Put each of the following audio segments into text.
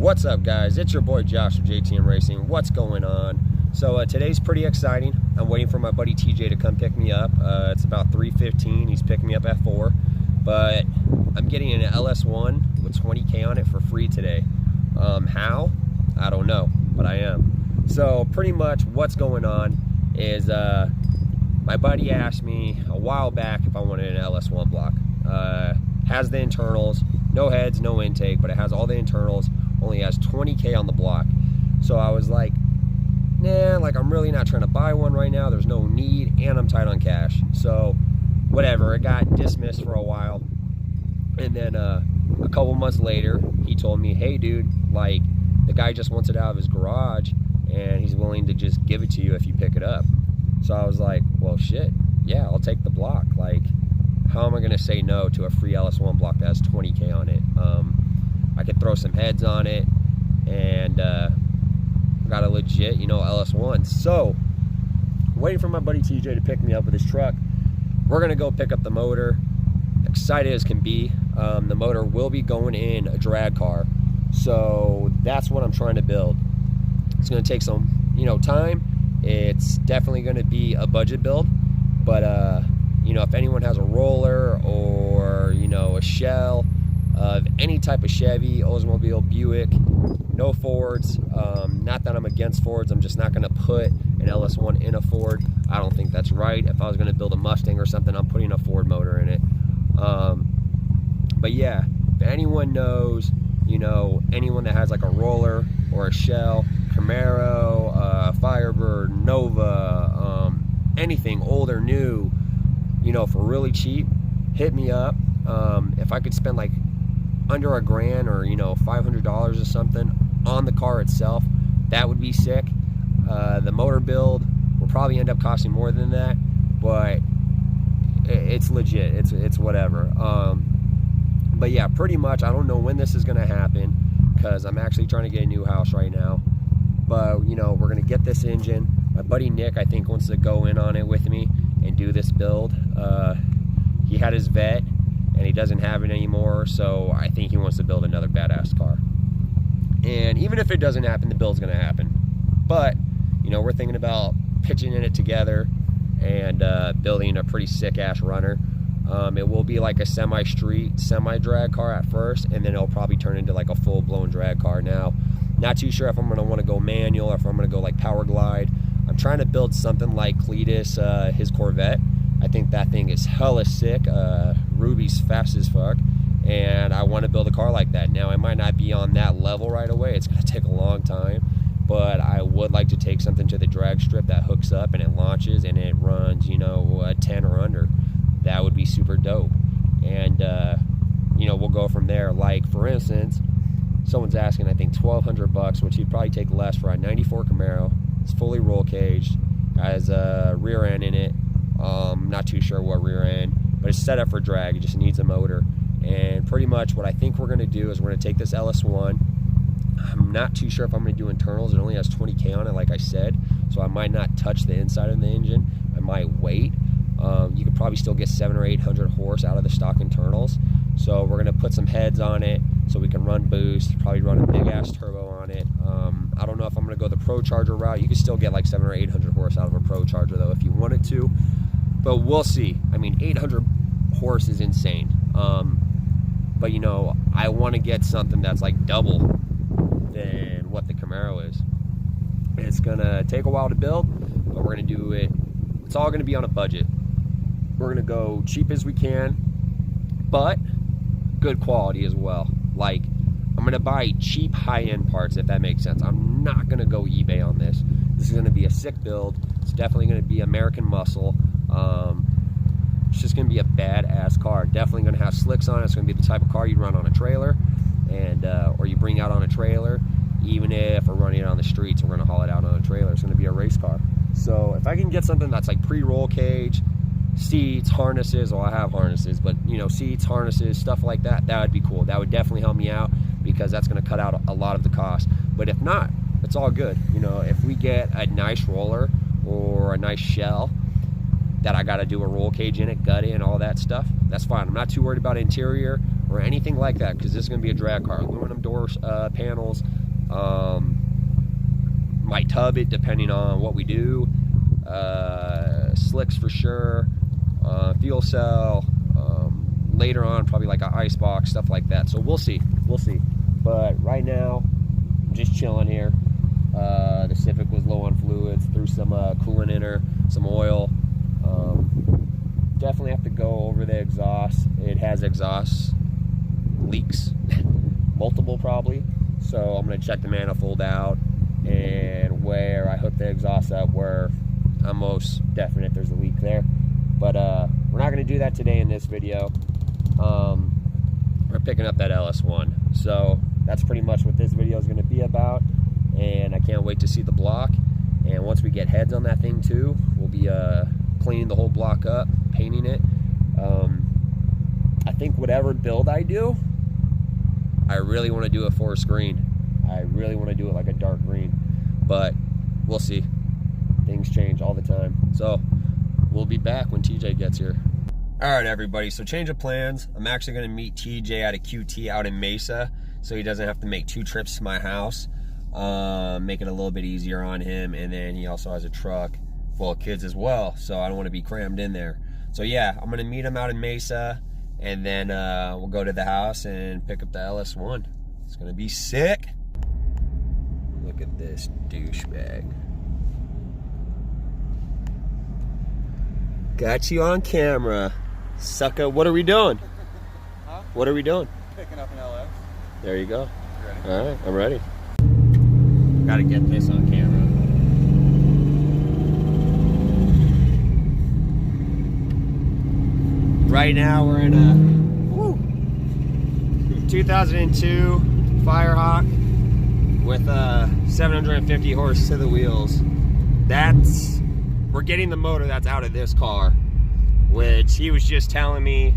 What's up, guys? It's your boy Josh from JTM Racing. What's going on? So today's pretty exciting. I'm waiting for my buddy TJ to come pick me up. It's about 3:15. He's picking me up at 4. But I'm getting an LS1 with 20K on it for free today. How? I don't know, but I am. So pretty much what's going on is my buddy asked me a while back if I wanted an LS1 block. Has the internals, no heads, no intake, but it has all the internals, only has 20K on the block. So I was like, nah, like I'm really not trying to buy one right now. There's no need, and I'm tight on cash. So whatever, it got dismissed for a while. And then a couple months later, he told me, hey dude, like the guy just wants it out of his garage and he's willing to just give it to you if you pick it up. So I was like, well shit, yeah, I'll take the block. Like, how am I gonna say no to a free LS1 block that has 20K on it? I could throw some heads on it, and got a legit, LS1. So, waiting for my buddy TJ to pick me up with his truck. We're gonna go pick up the motor. Excited as can be. The motor will be going in a drag car, so that's what I'm trying to build. It's gonna take some, time. It's definitely gonna be a budget build, but if anyone has a roller or a shell of any type of Chevy, Oldsmobile, Buick, no Fords. Not that I'm against Fords, I'm just not going to put an LS1 in a Ford. I don't think that's right. If I was going to build a Mustang or something, I'm putting a Ford motor in it. But yeah, if anyone knows, anyone that has like a roller or a shell, Camaro, Firebird, Nova, anything old or new, for really cheap, hit me up. If I could spend like under $1,000 or $500 or something on the car itself, that would be sick. The motor build will probably end up costing more than that, but it's legit. It's whatever. But yeah, pretty much I don't know when this is gonna happen because I'm actually trying to get a new house right now. But we're gonna get this engine. My buddy Nick, I think, wants to go in on it with me and do this build. He had his vet and he doesn't have it anymore, so I think he wants to build another badass car. And even if it doesn't happen, the build's gonna happen. But we're thinking about pitching in it together and building a pretty sick ass runner. It will be like a semi-street, semi-drag car at first, and then it'll probably turn into like a full-blown drag car. Now, not too sure if I'm gonna want to go manual or if I'm gonna go like power glide. I'm trying to build something like Cletus, his Corvette. I think that thing is hella sick. Ruby's fast as fuck, and I want to build a car like that. Now, I might not be on that level right away. It's going to take a long time, but I would like to take something to the drag strip that hooks up and it launches and it runs, a 10 or under. That would be super dope. And, we'll go from there. Like, for instance, someone's asking, I think, $1,200, which you'd probably take less for a 94 Camaro. It's fully roll caged, has a rear end in it. Not too sure what rear end, but it's set up for drag. It just needs a motor. And pretty much what I think we're going to do is we're going to take this LS1. I'm not too sure if I'm going to do internals. It only has 20K on it, like I said, so I might not touch the inside of the engine. I might wait. You could probably still get 700 or 800 horse out of the stock internals. So we're going to put some heads on it so we can run boost, probably run a big ass turbo on it. I don't know if I'm going to go the Pro Charger route. You can still get like 700 or 800 horse out of a Pro Charger though if you wanted to, but we'll see. I mean, 800 horse is insane. But I want to get something that's like double than what the Camaro is. It's gonna take a while to build, but we're gonna do it. It's all gonna be on a budget. We're gonna go cheap as we can, but good quality as well. Like, I'm gonna buy cheap high-end parts, if that makes sense. I'm not gonna go eBay on this. This is gonna be a sick build. It's definitely gonna be American muscle. It's just gonna be a badass car. Definitely gonna have slicks on it. It's gonna be the type of car you'd run on a trailer, and or you bring out on a trailer. Even if we're running it on the streets, we're gonna haul it out on a trailer. It's gonna be a race car. So if I can get something that's like pre-roll cage, seats, harnesses, well, I have harnesses, but seats, harnesses, stuff like that, that would be cool. That would definitely help me out because that's gonna cut out a lot of the cost. But if not, it's all good. If we get a nice roller or a nice shell that I got to do a roll cage in it, gut it, and all that stuff, that's fine. I'm not too worried about interior or or anything like that, because this is going to be a drag car. Aluminum door panels, might tub it depending on what we do, slicks for sure, fuel cell, later on probably like an ice box, stuff like that. So we'll see, but right now I'm just chilling here. The Civic was low on fluids, threw some coolant in her, some oil. Definitely have to go over the exhaust. It has exhaust leaks, multiple probably, so I'm going to check the manifold out, and where I hook the exhaust up, where I'm most definite there's a leak there. But we're not going to do that today in this video. We're picking up that LS1, so that's pretty much what this video is going to be about, and I can't wait to see the block. And once we get heads on that thing too, we'll be cleaning the whole block up, painting it. I think whatever build I do, I really want to do a forest green. I really want to do it like a dark green, but we'll see. Things change all the time. So we'll be back when TJ gets here. All right, everybody, so change of plans. I'm actually going to meet TJ at a QT out in Mesa, so he doesn't have to make 2 trips to my house. Make it a little bit easier on him, and then he also has a truck full of kids as well, so I don't want to be crammed in there. So yeah, I'm going to meet him out in Mesa, and then we'll go to the house and pick up the LS1. It's going to be sick. Look at this douchebag. Got you on camera, sucker. What are we doing? Huh? What are we doing? Picking up an LS. There you go. You ready? All right, I'm ready. Got to get this on camera. Right now we're in a 2002 Firehawk with 750 horse to the wheels. We're getting the motor that's out of this car, which he was just telling me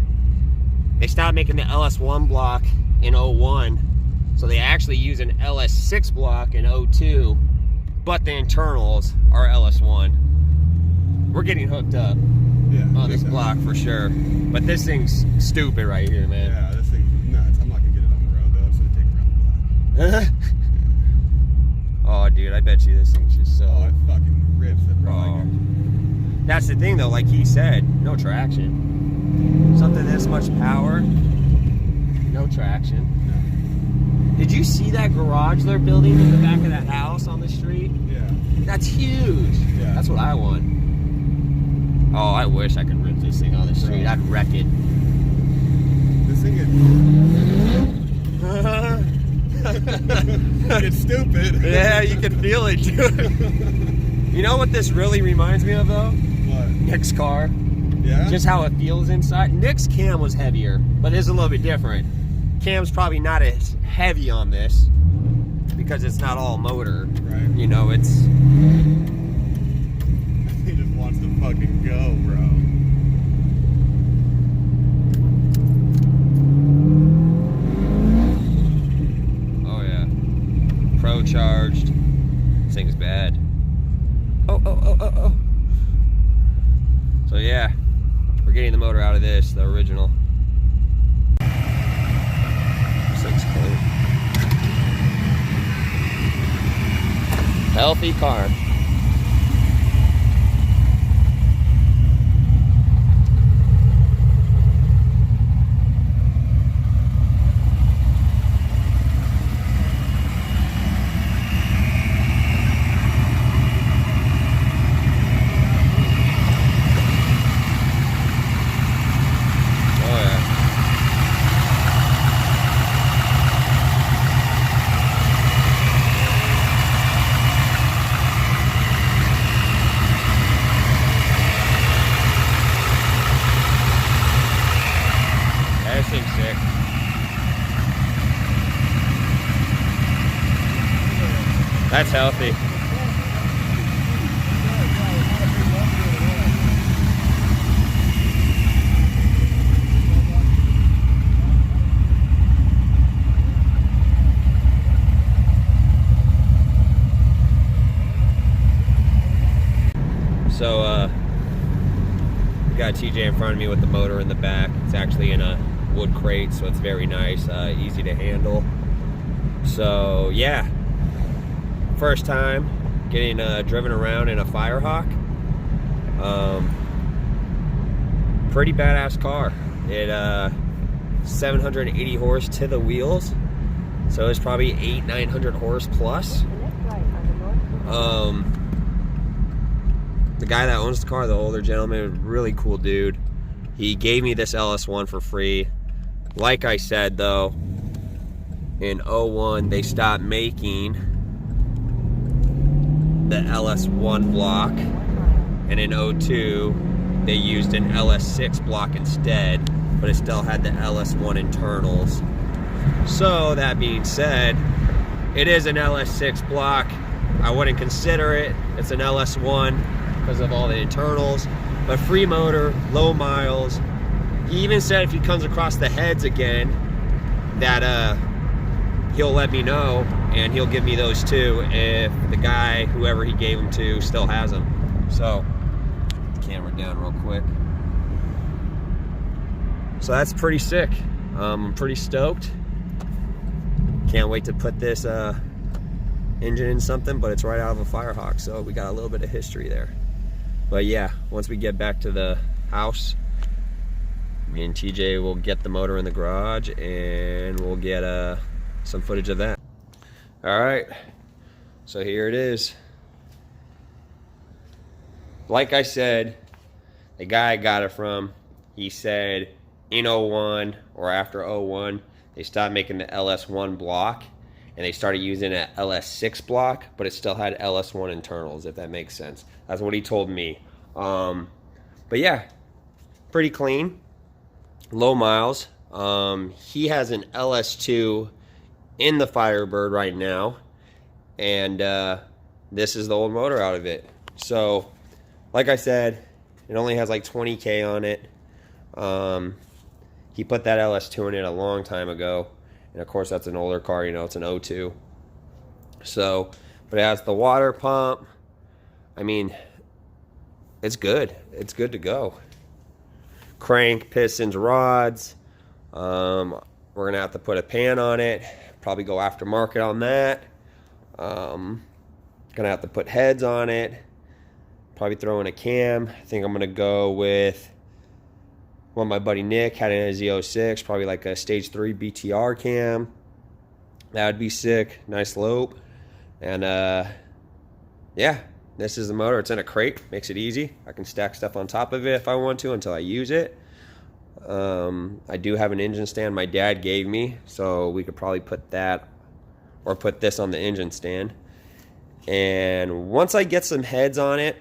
they stopped making the LS1 block in 01, so they actually use an LS6 block in 02, but the internals are LS1. We're getting hooked up on this block for sure, but this thing's stupid right here, man. Yeah, this thing's nuts. I'm not gonna get it on the road though. I'm just gonna take it around the block. Oh, dude, I bet you this thing's just so. Oh, it fucking rips it, bro. Oh. That's the thing though, like he said, no traction. Something this much power, no traction. No. Did you see that garage they're building in the back of that house on the street? Yeah. That's huge. Yeah. That's what I want. Oh, I wish I could rip this thing on the street. I'd wreck it. This thing is... it's stupid. Yeah, you can feel it, dude. You know what this really reminds me of though? What? Nick's car. Yeah? Just how it feels inside. Nick's cam was heavier, but it's a little bit different. Cam's probably not as heavy on this because it's not all motor. Right. You know, it's... He just wants to fucking go, bro. Oh yeah. Pro charged. This thing's bad. Oh. So yeah, we're getting the motor out of this, the original. This thing's cool. Healthy car. That's healthy. So, got TJ in front of me with the motor in the back. It's actually in a wood crate, so it's very nice, easy to handle. So yeah, first time getting driven around in a Firehawk. Pretty badass car. It 780 horse to the wheels, so it's probably 800-900 horse plus. The guy that owns the car, the older gentleman, really cool dude. He gave me this LS1 for free. Like I said though, in 01 they stopped making the LS1 block, and in 02 they used an LS6 block instead, but it still had the LS1 internals. So that being said, it is an LS6 block. I wouldn't consider it. It's an LS1 because of all the internals, but free motor, low miles. He even said if he comes across the heads again, that he'll let me know, and he'll give me those too if the guy, whoever he gave them to, still has them. So, camera down real quick. So that's pretty sick. I'm pretty stoked. Can't wait to put this engine in something, but it's right out of a Firehawk, so we got a little bit of history there. But yeah, once we get back to the house, me and TJ will get the motor in the garage and we'll get some footage of that. All right, so here it is. Like I said, the guy I got it from, he said in 01 or after 01, they stopped making the LS1 block and they started using an LS6 block, but it still had LS1 internals, if that makes sense. That's what he told me. But yeah, pretty clean, low miles. He has an LS2 in the Firebird right now, and this is the old motor out of it. So, like I said, it only has like 20K on it. He put that LS2 in it a long time ago. And of course that's an older car, you know, it's an 02. So, but it has the water pump. I mean, it's good. It's good to go. Crank, pistons, rods. We're gonna have to put a pan on it. Probably go aftermarket on that. Gonna have to put heads on it. Probably throw in a cam. I think I'm gonna go with one my buddy Nick had in a Z06, probably like a stage 3 BTR cam. That would be sick. Nice lope. And yeah, this is the motor. It's in a crate, makes it easy. I can stack stuff on top of it if I want to until I use it. I do have an engine stand my dad gave me, so we could probably put that or put this on the engine stand. And once I get some heads on it,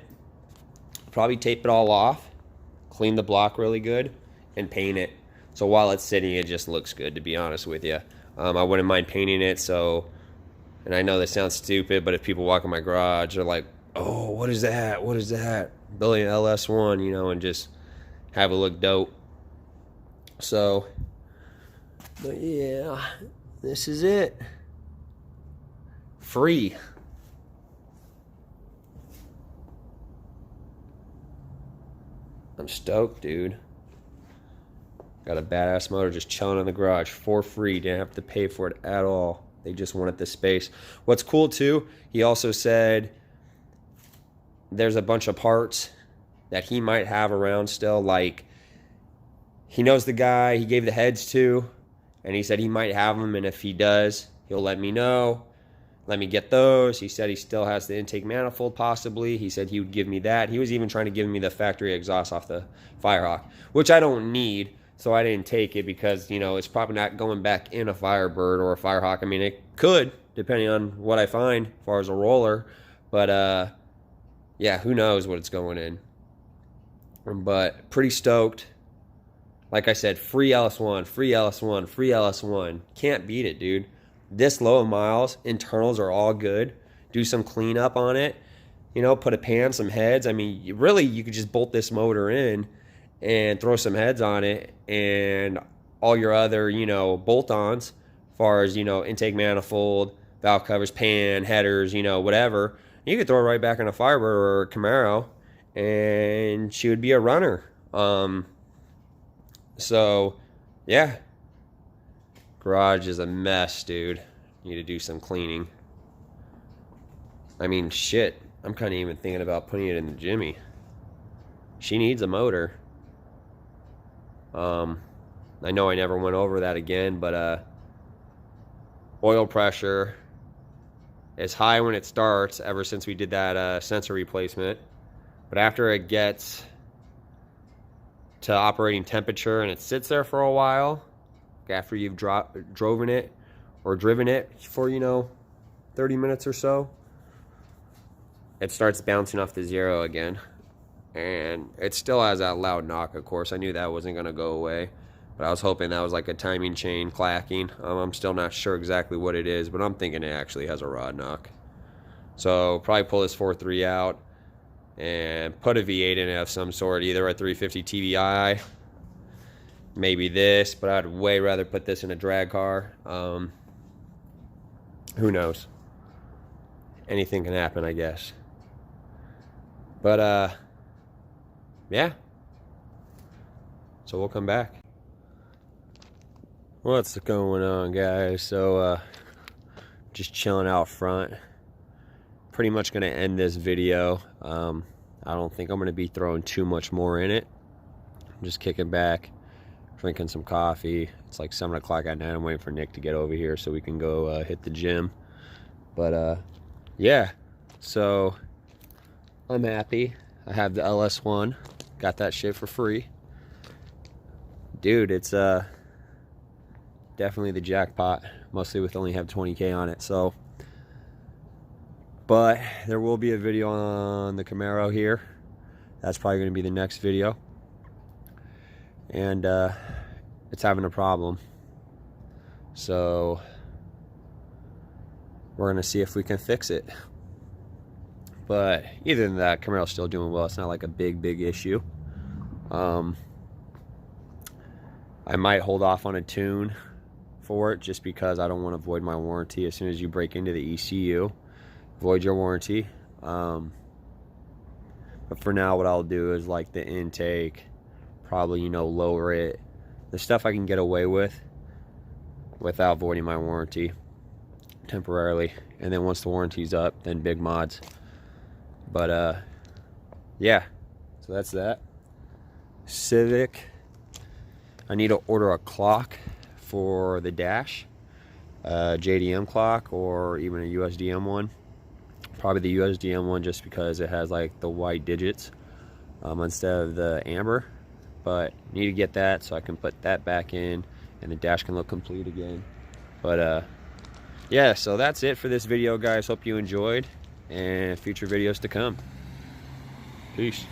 probably tape it all off, clean the block really good, and paint it. So while it's sitting, it just looks good, to be honest with you. I wouldn't mind painting it, so, and I know this sounds stupid, but if people walk in my garage, they're like, oh, what is that? What is that? Building an LS1, you know, and just have it look dope. So, but yeah, this is it. Free. I'm stoked, dude. Got a badass motor just chilling in the garage for free. Didn't have to pay for it at all. They just wanted the space. What's cool too, he also said there's a bunch of parts that he might have around still. Like, he knows the guy he gave the heads to, and he said he might have them, and if he does, he'll let me know. Let me get those. He said he still has the intake manifold possibly. He said he would give me that. He was even trying to give me the factory exhaust off the Firehawk, which I don't need, so I didn't take it because, you know, it's probably not going back in a Firebird or a Firehawk. I mean, it could, depending on what I find as far as a roller, but yeah, who knows what it's going in. But pretty stoked. Like I said, free LS1, free LS1, free LS1. Can't beat it, dude. This low of miles, internals are all good. Do some cleanup on it. You know, put a pan, some heads. I mean, really, you could just bolt this motor in and throw some heads on it, and all your other, you know, bolt-ons, as far as, you know, intake manifold, valve covers, pan, headers, you know, whatever. You could throw it right back in a Firebird or a Camaro, and she would be a runner. So, yeah, Garage is a mess, dude. Need to do some cleaning. I mean, shit. I'm kind of even thinking about putting it in the Jimmy. She needs a motor. I know I never went over that again, but oil pressure is high when it starts ever since we did that sensor replacement. But after it gets to operating temperature and it sits there for a while, after you've driven it for, you know, 30 minutes or so, it starts bouncing off to zero again. And it still has that loud knock, of course. I knew that wasn't going to go away, but I was hoping that was like a timing chain clacking. I'm still not sure exactly what it is, but I'm thinking it actually has a rod knock. So probably pull this 4.3 out and put a V8 in it of some sort, either a 350 TVI, maybe this, but I'd way rather put this in a drag car. Who knows? Anything can happen, I guess. But yeah. So we'll come back. What's going on, guys? So just chilling out front. Pretty much gonna end this video. I don't think I'm gonna be throwing too much more in it. I'm just kicking back, drinking some coffee. It's like 7 o'clock at night. I'm waiting for Nick to get over here so we can go hit the gym. But yeah, so I'm happy. I have the LS1. Got that shit for free. Dude, it's definitely the jackpot, mostly with only have 20K on it. So, but there will be a video on the Camaro here. That's probably going to be the next video. And it's having a problem. So we're going to see if we can fix it. But either than that, Camaro's still doing well. It's not like a big issue. I might hold off on a tune for it just because I don't want to void my warranty. As soon as you break into the ECU, void your warranty. But for now, what I'll do is like the intake, probably, you know, lower it. The stuff I can get away with without voiding my warranty temporarily. And then once the warranty's up, then big mods. But yeah, so that's that. Civic, I need to order a clock for the dash, JDM clock or even a USDM one. Probably the USDM one just because it has like the white digits instead of the amber. But need to get that so I can put that back in and the dash can look complete again. But yeah, so that's it for this video, guys. Hope you enjoyed, and future videos to come. Peace.